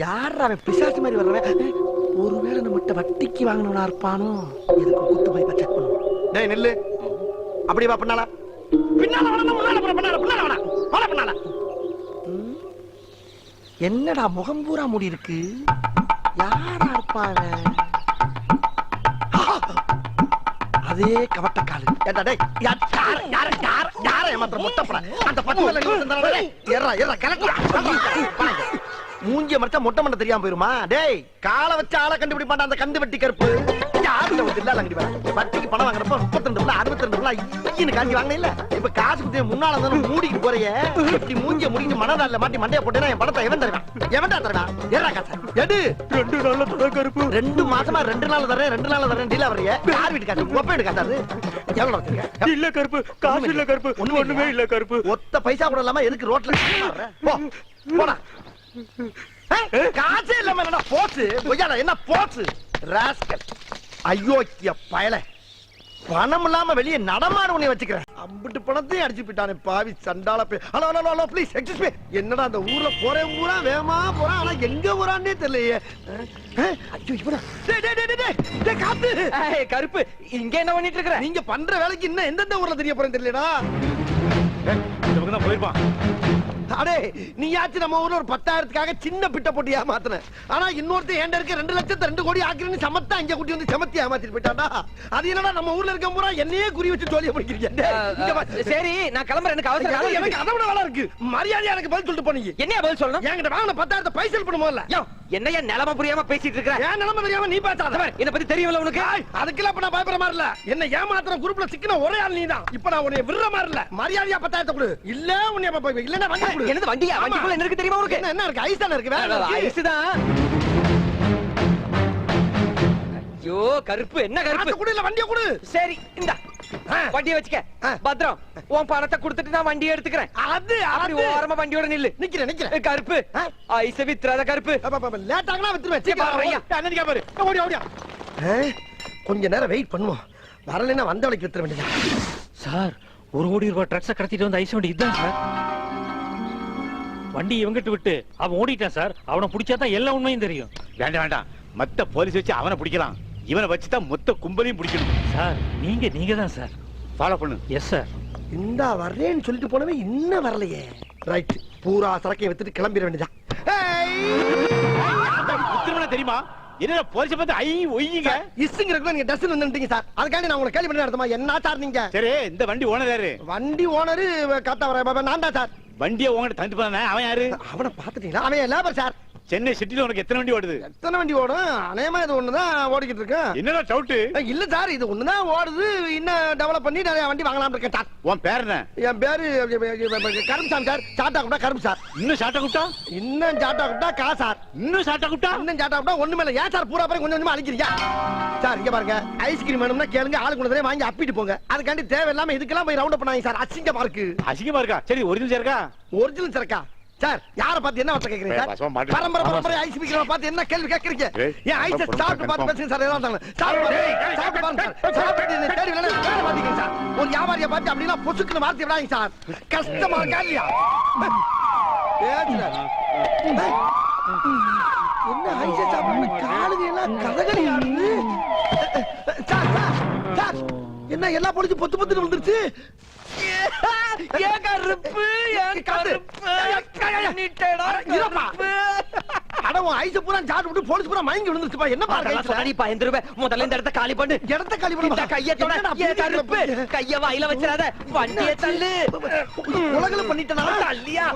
யார் அவன் பிசாசு மாதிரி வர்றவன்? ஒருவேளை நம்மகிட்ட வட்டிக்கு வாங்கினவனா இருப்பானோ? எதுக்கு குத்து போய் செக் பண்ணுவோம். டேய் நெல்லு, அப்படி வா. பின்னால பின்னால வேணா, முன்னால போற. பின்னால பின்னால வேணா, போல பின்னால. என்னடா முகம் பூரா மூடி இருக்கு? யாரா இருப்பாங்க? அதே கவட்ட காலு. ஏண்டா டேய், யார ஏமாத்துற முட்டப்பற? அந்த 10 மேல நீ வந்தறடா. ஏறா ஏறா கலக்கு. மூஞ்சிய மறைச்சா மொட்டை மண்ட தெரியாம போயிருமா? டேய், காலை வச்சு ஆளை கண்டுபிடி மாட்டான் அந்த கந்து வட்டி கருப்பு. யாருல வந்து இல்ல அங்கடி வர. வட்டிக்கு பணம் வாங்குறப்ப 32 62 ஈன்னு காஞ்சி வாங்குனே இல்ல. இப்ப காசு குத்தி முன்னால வந்து மூடிட்டு போறியே. இப்படி மூஞ்சிய முடிஞ்சு மனதால மாட்டி மண்டைய போட்டேனா என் பணத்தை எவன் தருவான்? எவன்டா தருவான்? ஏறா காசு. எடு. 2 நாள்ல தர கருப்பு. 2 மாசமா 2 நாள்ல தரேன் 2 நாள்ல தரேன் டீல வரையே. யார் வீட்டு காசு? ஒப்ப வீட்டு காசு. எவ்வளவு வச்சிருக்க? இல்ல கருப்பு, காசு இல்ல கருப்பு. ஒண்ணுமே இல்ல கருப்பு. ஒத்த பைசா கூட இல்லாம எதுக்கு ரோட்ல மாறற? போ. போடா. காசே இல்லாம என்ன போச்சு? கொய்யாடா என்ன போச்சு? ராஸ்கல். ஐயோக்கிய பயல. பணம் இல்லாம வெளியே நடமாடுவனே வச்சுக்கிறேன். அம்பிட்டு பணத்தையும் அடிச்சு போயிட்டானே பாவி சண்டால. Hello hello hello please excuse me. என்னடா அந்த ஊர்ல போறேன் ஊரா வேகமா போறான். ஆனா எங்க போறானே தெரியலையே. ஐயோ இவனா. டேய் டேய் டேய் டேய் டேய் காத்து. ஏய் கருப்பு, இங்க என்ன பண்ணிட்டு இருக்கற? நீங்க பண்ற வேலைக்கு இன்னும் எந்தெந்த ஊர்ல தெரிய போறேன்னு தெரியலடா. இந்த பக்கம் தான் போயிருப்பான். அடே நீயாச்சு நம்ம ஊர்ல ஒரு 10,000க்காக சின்ன பிட்ட போட்டு ஏமாத்துன. ஆனா இன்னொருத்தன் ஏண்ட இருக்க 2 லட்சத்தை 2 கோடி ஆக்கிரன்னு சமத்தா இங்க கூட்டி வந்து சமத்தி ஏமாத்திட்டு போயிட்டான்டா. அது என்னடா நம்ம ஊர்ல இருக்க பூரா என்னையே குறி வச்சு ஜோலியா படிக்கிறீங்க. சரி நான் கிளம்புறேன், எனக்கு அவசரம். எனக்கு அதை விட வேலை இருக்கு. மரியாதையா எனக்கு பதில் சொல்லிட்டு போனீங்க. என்ன பதில் சொல்லணும்? என்கிட்ட வாங்கின 10,000 பைசல் பண்ணுமோல. என்னையா நிலைமை புரியாம பேசிட்டு இருக்க? ஏன் நிலைமை தெரியாம நீ பேசாத. என்ன பத்தி தெரியும்ல உனக்கு? அதுக்கெல்லாம் இப்ப நான் பயப்படுற மாதிரி இல்ல. என்ன ஏமாத்துற குரூப்ல சிக்கின ஒரே ஆள் நீதான். இப்ப நான் உன்னை விடுற மாதிரி இல்ல. மரியாதையா 10,000 கொடு. இல்ல உன்னை இல்லன்னா வண்டி கொடு. என்னது வண்டியா? வண்டிக்குள்ள என்ன இருக்கு தெரியுமா உனக்கு? என்ன இருக்கு? ஐஸ் தான இருக்கு. வேற ஐஸ் தான். ஐயோ கருப்பு, என்ன கருப்பு? கொடு இல்ல வண்டியை கொடு. சரி இந்தா வண்டியை வச்சுக்க. பத்ரம், உன் பணத்தை கொடுத்துட்டு நான் வண்டியை எடுத்துக்கிறேன். அது அப்படி ஓரமா வண்டியோட நில்லு. நிக்கிறேன் கருப்பு. ஐஸ் வித்துறாத கருப்பு. லேட் ஆகனா வித்துருவேன். பாரு ஓடியா ஓடியா. கொஞ்ச நேரம் வெயிட் பண்ணுவோம். வரலைன்னா வந்த வழிக்கு வித்துற வேண்டியது. சார் 1 கோடி ரூபாய் ட்ரக்ஸை கடத்திட்டு வந்து ஐஸ் வண்டி இதுதான் சார். வண்டி இவங்கிட்டு விட்டு அவன் ஓடிட்டான் சார். அவனை பிடிச்சாதான் எல்லா உண்மையும் தெரியும். வேண்டாம் வேண்டாம், மத்த போலீஸ் வச்சு அவனை பிடிக்கலாம். இவனை வச்சுதான் மொத்த கும்பலையும் பிடிக்கணும் சார். நீங்க தான் சார் ஃபாலோ பண்ணு. Yes sir. இந்த வரேன்னு சொல்லிட்டு போனவே இன்னும் வரலையே. ரைட், பூரா சரக்கையை வித்துட்டு கிளம்பிட வேண்டியதான். தெரியுமா என்ன போலீஸ் பார்த்து ஐ ஒய்யுங்க இஸ்ங்கிறதுக்கு நீங்க டஸ்ட் வந்துட்டீங்க சார். அதுக்காண்டி நான் உங்களை கேள்வி பண்ணி நடத்துமா? என்ன சார் நீங்க? சரி, இந்த வண்டி ஓனர் யாரு? வண்டி ஓனரு காத்தா வர நான் தான் சார். வண்டியை உங்ககிட்ட தந்துட்டு போன அவன் யாரு? அவனை பாத்துட்டீங்களா? அவன் லேபர் சார். சென்னை சிட்டில உனக்கு எத்தனை வண்டி ஓடுது? எத்தனை வண்டி ஓடும்? அநேகமா இது ஒண்ணுதான் ஓடிக்கிட்டு இருக்கு. என்னடா டவுட்? இல்ல சார், இது ஒண்ணுதான் ஓடுது. இன்னும் டெவலப் பண்ணி நிறைய வண்டி வாங்கலாம் இருக்கேன் சார். உன் பேர் என்ன? என் பேரு கரும்பு சாமி சார். சாட்டா கூட்டா கரும்பு சார். இன்னும் சாட்டா கூட்டா? இன்னும் சாட்டா கூட்டா கா சார். இன்னும் சாட்டா கூட்டா? இன்னும் சாட்டா கூட்டா ஒண்ணுமே இல்ல. ஏன் சார் பூரா பேரும் கொஞ்சம் கொஞ்சமா அழிக்கிறீங்க சார்? இங்க பாருங்க, ஐஸ்கிரீம் வேணும்னா கேளுங்க, ஆளு கொண்டு வாங்கி அப்பிட்டு போங்க. அதுக்காண்டி தேவையில்லாம இதுக்கெல்லாம் போய் ரவுண்ட் பண்ணாங்க சார். அசிங்கமா இருக்கு. அசிங்கமா இருக்கா? சரி, ஒரிஜினல் சரக்கா? ஒரிஜினல் சரக்கா சார்? யார பார்த்து என்ன வார்த்தை கேக்குறீங்க சார்? பரம்பரை ஐஸ் விக்கிறவ பார்த்து என்ன கேள்வி கேக்குறீங்க? ஏன் ஐஸ் ஸ்டார்ட் பார்த்து பேசுங்க சார். ஏதா இருந்தாலும் சாப்பிட்டு பாருங்க சார். சாப்பிட்டு தேடி வேலை பாத்தீங்க சார். ஒரு வியாபாரியை பார்த்து அப்படின்னா பொசுக்குன்னு வார்த்தை விடாங்க சார். கஷ்டமா இருக்கா இல்லையா? என்ன ஐஸ் சாப்பிட்டு காலுங்க எல்லாம் கதகளி ஆடுது சார். சார் என்ன எல்லா போலீஸும் பொத்து பொத்துன்னு வந்துருச்சு? முதல்ல இந்த இடத்தை காலி பண்ணு. இடத்தை காலி பண்ணு. கைய வாயில வச்சிடாத, வண்டியை தள்ளு. உலகள பண்ணிட்டனா இல்லையா?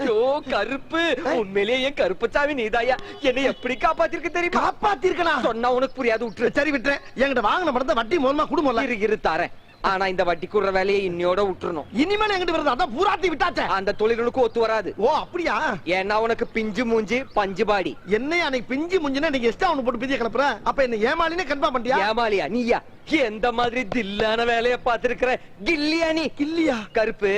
ஐயோ கருப்பு, உண்மையிலேயே என் கருப்புச்சாமி நீதாயா? என்னை எப்படி காப்பாத்திருக்கு தெரியுமா? காப்பாத்திருக்கனா? சொன்னா உனக்கு புரியாது, விட்டுரு. சரி விட்டுறேன். என்கிட்ட வாங்கின படத்தை வட்டி மூலமா குடும்பம் இரு தரேன். ஆனா இந்த வட்டி குடுற வேலையை இன்னையோட விட்டுறணும். இனிமேல் எங்கிட்ட வருது அதான் பூராத்தி விட்டாச்சே. அந்த தொழிலுக்கு ஒத்து வராது. ஓ அப்படியா? ஏன்னா உனக்கு பிஞ்சு மூஞ்சி பஞ்சு பாடி. என்ன அன்னைக்கு பிஞ்சு மூஞ்சினா நீங்க எக்ஸ்ட்ரா ஒன்னு போட்டு பிஞ்சு கிளப்புற? அப்ப என்ன ஏமாலினே கன்ஃபார்ம் பண்ணிட்டியா? ஏமாலியா நீயா? எந்த மாதிரி தில்லான வேலையை பாத்துருக்கிற? கில்லியா நீ? கில்லியா? கருப்பு,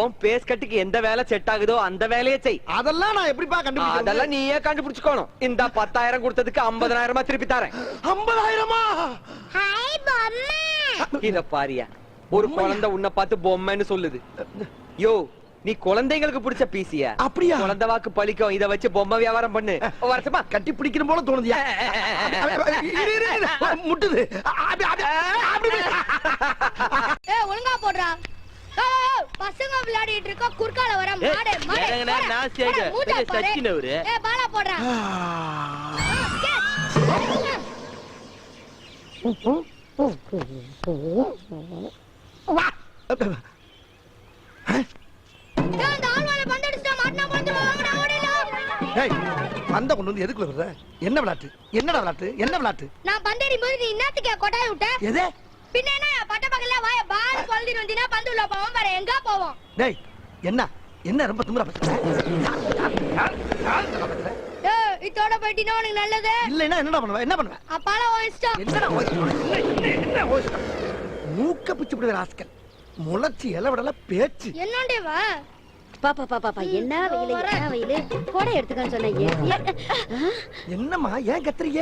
உன் பேஸ் கட்டுக்கு எந்த வேலை செட் ஆகுதோ அந்த வேலையை செய். அதெல்லாம் நான் எப்படிப்பா கண்டுபிடிச்சேன்? அதெல்லாம் நீயே கண்டுபிடிச்சுக்கணும். இந்த 10,000 கொடுத்ததுக்கு 50,000 திருப்பி தரேன். 50,000? ஹாய் பொம்மை. இத பாரியா, ஒரு குழந்தை உன்னை பார்த்து பொம்மைன்னு சொல்லுது. யோ நீ குழந்தைங்களுக்கு பிடிச்ச பீசியா? அப்படியா? குழந்தை வாக்கு பழிக்கும். இத வச்சு பொம்மை வியாபாரம் பண்ணு. வரட்டுமா? கட்டி பிடிக்கணும் போல தோணுதியா? இரு, இரு, இரு. முட்டுது. ஒழுங்கா போடுறா. பசங்க விளையாடிட்டு இருக்க குறுக்கால வர மாடு பாலா போடுறா. பந்த கொண்டு வந்து எதுக்குள்ள விடுற? என்ன விளையாட்டு? என்னடா விளையாட்டு? என்ன விளையாட்டு? நான் பந்தேறி போது நீ என்னத்துக்கு கொட்டாய் விட்ட? எது? பின்ன என்ன பட்ட பக்கல வாய பால் கொல்தி வந்தினா பந்து உள்ள போவோம் பாரு. எங்க போவோம்? டேய் என்ன என்ன ரொம்ப திமிரா பேசுற? டேய் இதோட போய்டினா உனக்கு நல்லது. இல்லைன்னா என்னடா பண்ணுவ? என்ன பண்ணுவ? அப்பால வாய்ஸ்டா. என்னடா என்ன ஓய்ஸ்டா? மூக்க பிச்சு விடுற ராஸ்கல். முளச்சி இலவடல பேச்சு. என்னண்டே வா? பாப்பா என்ன வெயிலு கோடை எடுத்துக்கன்னு சொன்னீங்க. என்னம்மா ஏன் கத்துறீங்க?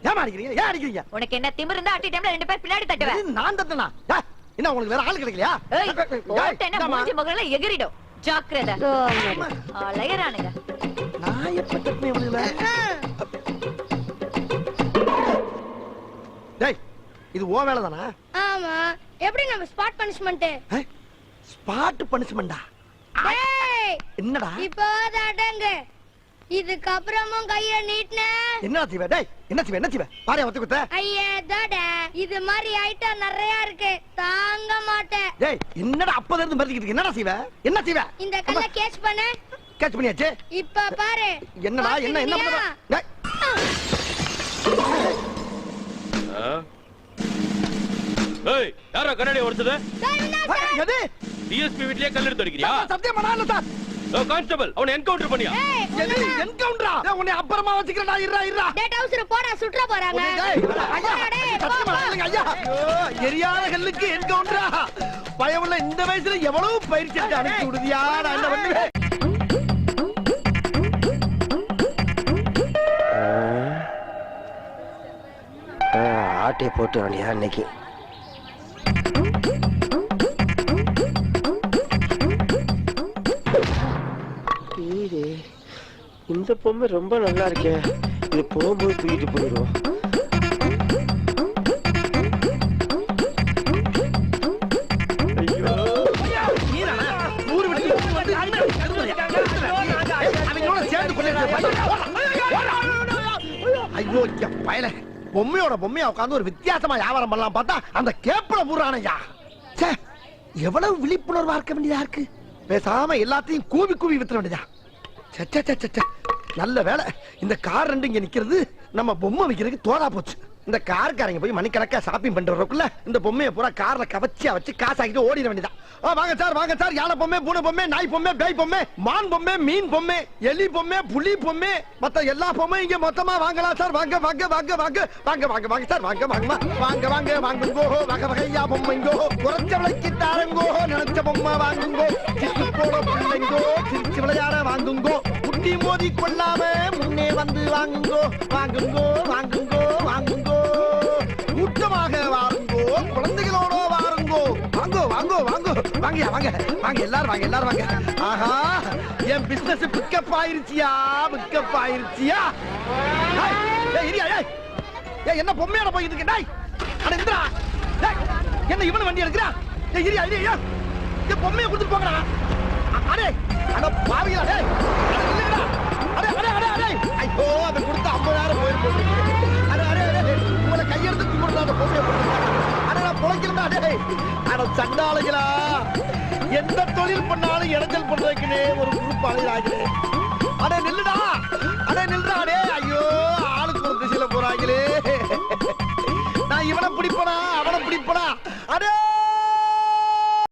ஏன் அடிக்கிறீங்க? ஏன் அடிக்கிறீங்க? உனக்கு என்ன திமிரு இருந்தா அட்டி டைம்ல ரெண்டு பேர் பின்னாடி தட்டுவேன். நான் தட்டனா? என்ன உங்களுக்கு வேற ஆள் கிடைக்கலையா? ஓட்டன மூஞ்சி முகல எகிரிடும். ஜாக்கிரதை. அலையறானுங்க. நான் எப்ப தட்டனே இவனுல? டேய் இது ஓ வேலை தானா? ஆமா. எப்படி நம்ம ஸ்பாட் பனிஷ்மென்ட்? ஸ்பாட் பனிஷ்மென்ட்டா? டேய் என்னடா? இப்போ அடங்க. இதுக்கு அப்புறமும் கைய நீட்ன. என்ன செய்வ? டேய் என்ன செய்வ? என்ன செய்வ? பாரு வந்து குத்த. ஐயே டடா இது மாதிரி ஐட்டம் நிறைய இருக்கு. தாங்க மாட்டேன். டேய் என்னடா அப்பத இருந்து மறந்துக்கிட்டு இருக்க? என்னடா செய்வ? என்ன செய்வ? இந்த கல்ல கேட்ச் பண்ணு. கேட்ச் பண்ணியாச்சு. இப்ப பாரு. என்னடா என்ன என்ன பண்ற? டேய் ஏய் யாரா கண்ணாடி உடைச்சது? எது? டிஎஸ்பி வீட்லயே கல் எடுத்து அடிக்கறியா? சத்தியம் பண்ணால சார். ஓ கான்ஸ்டபிள் அவனை என்கவுண்டர் பண்ணியா? எது என்கவுண்டரா? உன்னை அப்புறமா வச்சிக்கிறடா. இருடா. டேட் ஹவுஸ்ல போடா சுற்ற போறாங்க. டேய் ஐயா சத்தியம் பண்ணாலங்க ஐயா. எரியாத கல்லுக்கு என்கவுண்டரா? பயமுள்ள இந்த வயசுல எவ்வளவு பயிற்சி எடுத்து அனுப்பி விடுதியா? நான் என்ன பண்ணுவேன்? ஆட்டையை போட்டு வேண்டியா இன்னைக்கு? இந்த பொம்மை ரொம்ப நல்லா இருக்கே. இது போகும்போது தூக்கிட்டு போயிடும். ஐயோ பயல பொம்மையோட பொம்மையா உட்காந்து ஒரு வித்தியாசமா வியாபாரம் பண்ணலாம் பார்த்தா அந்த கேப்பல பூரானையா. எவ்வளவு விழிப்புணர்வா இருக்க வேண்டியதா இருக்கு. பேசாம எல்லாத்தையும் கூவி கூவி வித்துற வேண்டியதா. நல்ல வேலை இந்த கார் ரெண்டு இங்க நிக்கிறது நம்ம பொம்மை வைக்கிறதுக்கு தோதா போச்சு. இந்த கார்காரங்க போய் மணிக்கணக்கா ஷாப்பிங் பண்ணிட்டு வரக்குள்ள இந்த பொம்மையை பூரா கார்ல கவச்சியா வச்சு காசாக்கிட்டு ஓடிட வேண்டியதா. வாங்க சார் யானை பொம்மை, பூனை பொம்மை, நாய் பொம்மை, பேய் பொம்மை, மான் பொம்மை, மீன் பொம்மை, எலி பொம்மை, புலி பொம்மை, மத்த எல்லா பொம்மையும் இங்க மொத்தமா வாங்கலாம் சார். வாங்க வாங்க வாங்க வாங்க வாங்க வாங்க வாங்க சார். வாங்க வாங்க வாங்க வாங்க வாங்குங்கோ. வகை வகையா பொம்மைங்கோ. குறைச்ச விலைக்கு தாரங்கோ. நினைச்ச பொம்மை வாங்குங்கோ. சிரிச்சு போட பிள்ளைங்கோ. சிரிச்சு விளையாட வாங்குங்கோ. முட்டி மோதி கொள்ளாம முன்னே வந்து வாங்குங்கோ. வாங்குங்கோ வாங்குங்கோ வாங்குங்கோ. கூட்டமாக வாருங்கோ. குழந்தைகளோட வாருங்கோ. வாங்கோ வாங்கோ வாங்கோ வாங்கயா வாங்க வாங்க எல்லாரும் வாங்க எல்லாரும் வாங்க. ஆஹா என் பிசினஸ் பிக்கப் ஆயிருச்சியா பிக்கப் ஆயிருச்சியா. என்ன பொம்மையோட போயிட்டு இருக்க? டேய் அட இந்திரா என்ன இவன வண்டி எடுக்கிறா? இரியா இரியா என் பொம்மையை கொடுத்துட்டு போங்கடா. அடே அட பாவியா. டேய் இல்லடா. அடே அடே அடே அடே ஐயோ அதை கொடுத்து 50,000 போயிருக்கு. அடே அடே அடே உங்களை கையெடுத்து கும்பிடுறா அந்த பொம்மையை போட்டு. அடே நான் பொழைக்கிறேன்டா. டேய் அட சண்டாளுகளா எந்த தொழில் பண்ணாலும் இடைஞ்சல் பண்றதுக்குனே ஒரு குரூப் அலைகிறாங்களே. அடே நில்லுடா. அடே நில்லுடா. அடே ஐயோ ஆளுக்கு ஒரு திசையில போறாங்களே. நான் இவனை பிடிப்பனா அவனை பிடிப்பனா